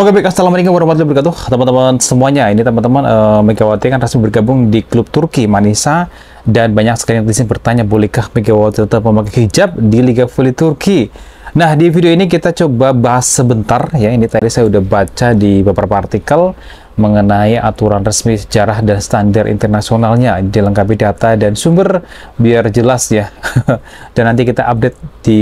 Oke, baik. Assalamualaikum warahmatullahi wabarakatuh, teman-teman semuanya. Ini teman-teman, Megawati kan resmi bergabung di klub Turki Manisa, dan banyak sekali netizen bertanya, bolehkah Megawati tetap memakai hijab di Liga Voli Turki? Nah, di video ini kita coba bahas sebentar ya. Ini tadi saya udah baca di beberapa artikel mengenai aturan resmi, sejarah dan standar internasionalnya, dilengkapi data dan sumber biar jelas ya. Dan nanti kita update di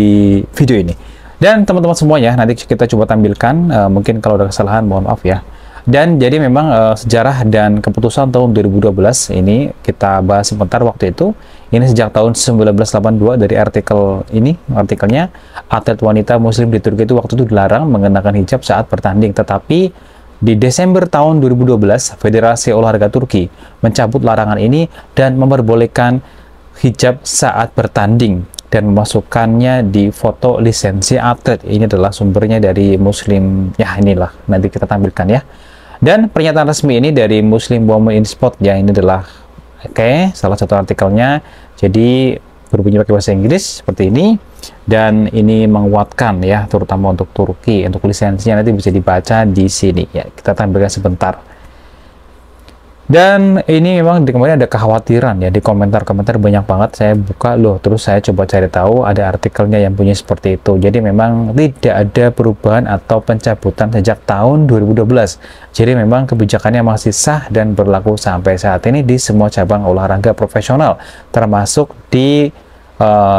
video ini. Dan teman-teman semuanya, nanti kita coba tampilkan, mungkin kalau ada kesalahan mohon maaf ya. Dan jadi memang sejarah dan keputusan tahun 2012 ini kita bahas sebentar waktu itu. Ini sejak tahun 1982 dari artikelnya, atlet wanita muslim di Turki itu waktu itu dilarang mengenakan hijab saat bertanding. Tetapi di Desember tahun 2012, Federasi Olahraga Turki mencabut larangan ini dan memperbolehkan hijab saat bertanding dan memasukkannya di foto lisensi atlet. Ini adalah sumbernya dari Muslim, ya inilah nanti kita tampilkan ya. Dan pernyataan resmi ini dari Muslim Women in Sport ya, ini adalah salah satu artikelnya. Jadi berbunyi pakai bahasa Inggris seperti ini, dan ini menguatkan ya, terutama untuk Turki. Untuk lisensinya nanti bisa dibaca di sini ya, kita tampilkan sebentar. Dan ini memang kemarin ada kekhawatiran ya, di komentar-komentar banyak banget saya buka loh, terus saya coba cari tahu, ada artikelnya yang punya seperti itu. Jadi memang tidak ada perubahan atau pencabutan sejak tahun 2012. Jadi memang kebijakannya masih sah dan berlaku sampai saat ini di semua cabang olahraga profesional, termasuk di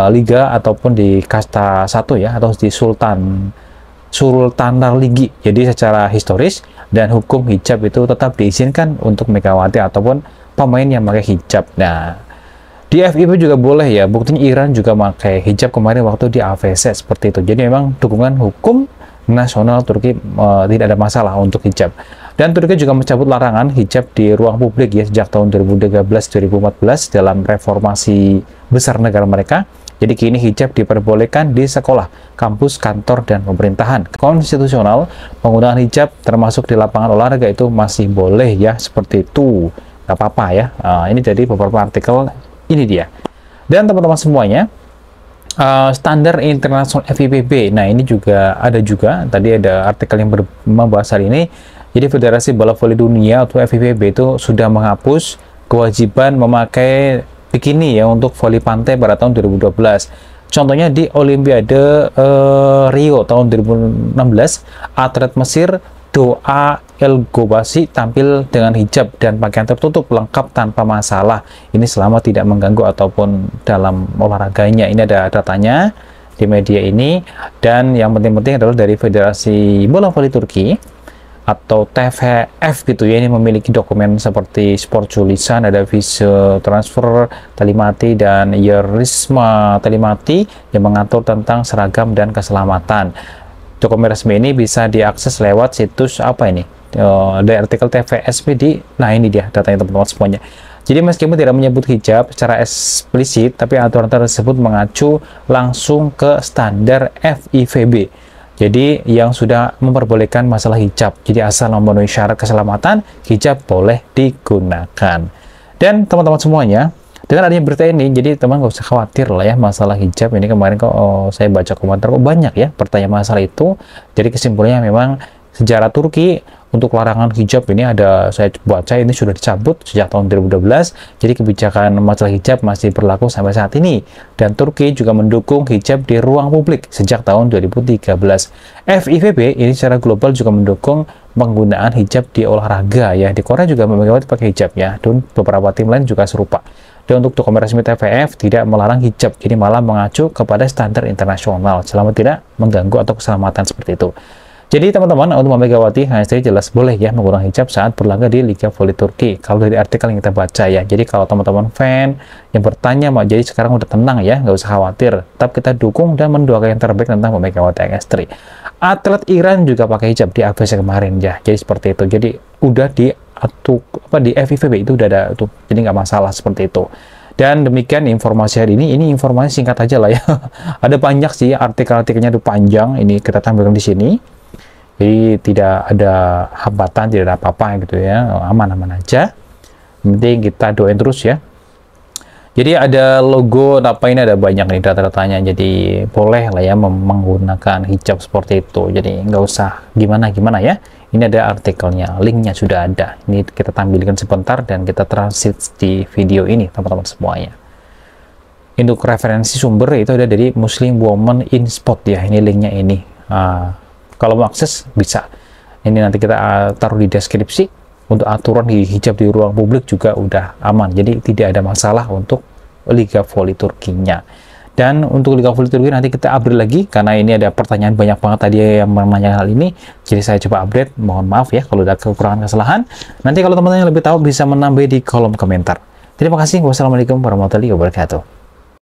liga ataupun di kasta 1 ya, atau di Sultanar Ligi. Jadi secara historis dan hukum, hijab itu tetap diizinkan untuk Megawati ataupun pemain yang pakai hijab. Nah, di FIB juga boleh ya, buktinya Iran juga pakai hijab kemarin waktu di AVC seperti itu. Jadi memang dukungan hukum nasional Turki tidak ada masalah untuk hijab. Dan Turki juga mencabut larangan hijab di ruang publik ya sejak tahun 2013-2014 dalam reformasi besar negara mereka. Jadi kini hijab diperbolehkan di sekolah, kampus, kantor, dan pemerintahan. Konstitusional, penggunaan hijab termasuk di lapangan olahraga itu masih boleh ya, seperti itu. Gak apa-apa ya. Ini dari beberapa artikel, ini dia. Dan teman-teman semuanya, standar internasional FIVB. Nah, ini juga ada tadi ada artikel yang membahas hal ini. Jadi Federasi Bola Voli Dunia atau FIVB itu sudah menghapus kewajiban memakai bikini ya untuk voli pantai pada tahun 2012. Contohnya di Olimpiade Rio tahun 2016, atlet Mesir Doa El Gobasi tampil dengan hijab dan pakaian tertutup lengkap tanpa masalah. Ini selama tidak mengganggu ataupun dalam olahraganya. Ini ada datanya di media ini, dan yang penting-penting adalah dari Federasi Bola Voli Turki atau TVF gitu ya, ini memiliki dokumen seperti sport tulisan, ada visa transfer telemati dan Yerisma telemati yang mengatur tentang seragam dan keselamatan. Dokumen resmi ini bisa diakses lewat situs apa ini? Dari artikel TVSP nah ini dia datanya teman-teman semuanya. Jadi meskipun tidak menyebut hijab secara eksplisit, tapi aturan tersebut mengacu langsung ke standar FIVB. Jadi yang sudah memperbolehkan masalah hijab. Jadi asal memenuhi syarat keselamatan, hijab boleh digunakan. Dan teman-teman semuanya, dengan adanya berita ini, jadi teman nggak usah khawatir lah ya masalah hijab. Ini kemarin kok saya baca komentar kok banyak ya pertanyaan masalah itu. Jadi kesimpulannya memang sejarah Turki untuk larangan hijab ini saya baca ini sudah dicabut sejak tahun 2012. Jadi kebijakan masalah hijab masih berlaku sampai saat ini. Dan Turki juga mendukung hijab di ruang publik sejak tahun 2013. FIVB ini secara global juga mendukung penggunaan hijab di olahraga ya. Di Korea juga Megawati pakai hijab ya. Dan beberapa tim lain juga serupa. Dan untuk dokumen resmi TVF tidak melarang hijab, jadi malah mengacu kepada standar internasional selama tidak mengganggu atau keselamatan seperti itu. Jadi teman-teman, untuk Megawati HST jelas boleh ya menggunakan hijab saat berlaga di Liga Voli Turki. Kalau dari artikel yang kita baca ya. Jadi kalau teman-teman fan yang bertanya, jadi sekarang udah tenang ya, nggak usah khawatir. Tetap kita dukung dan mendoakan yang terbaik tentang Megawati HST. Atlet Iran juga pakai hijab di AVC kemarin ya. Jadi seperti itu. Jadi udah di FIVB itu udah ada tuh. Jadi nggak masalah seperti itu. Dan demikian informasi hari ini informasi singkat aja lah ya. Ada banyak sih artikel-artikelnya itu panjang. Ini kita tampilkan di sini. Jadi tidak ada hambatan, tidak ada apa-apa gitu ya, aman-aman aja. Yang penting kita doain terus ya. Jadi ada logo, apa ini ada banyak nih data-datanya. Jadi boleh lah ya menggunakan hijab seperti itu. Jadi nggak usah gimana-gimana ya. Ini ada artikelnya, linknya sudah ada. Ini kita tampilkan sebentar dan kita transit di video ini teman-teman semuanya. Untuk referensi sumber itu ada dari Muslim Women in Sport ya. Ini linknya ini. Kalau mau akses bisa. Ini nanti kita taruh di deskripsi. Untuk aturan hijab di ruang publik juga udah aman. Jadi tidak ada masalah untuk Liga Voli Turkinya. Dan untuk Liga Voli Turki nanti kita update lagi karena ini ada pertanyaan banyak banget tadi yang menanyakan hal ini. Jadi saya coba update. Mohon maaf ya kalau ada kekurangan kesalahan. Nanti kalau teman-teman yang lebih tahu bisa menambah di kolom komentar. Terima kasih. Wassalamualaikum warahmatullahi wabarakatuh.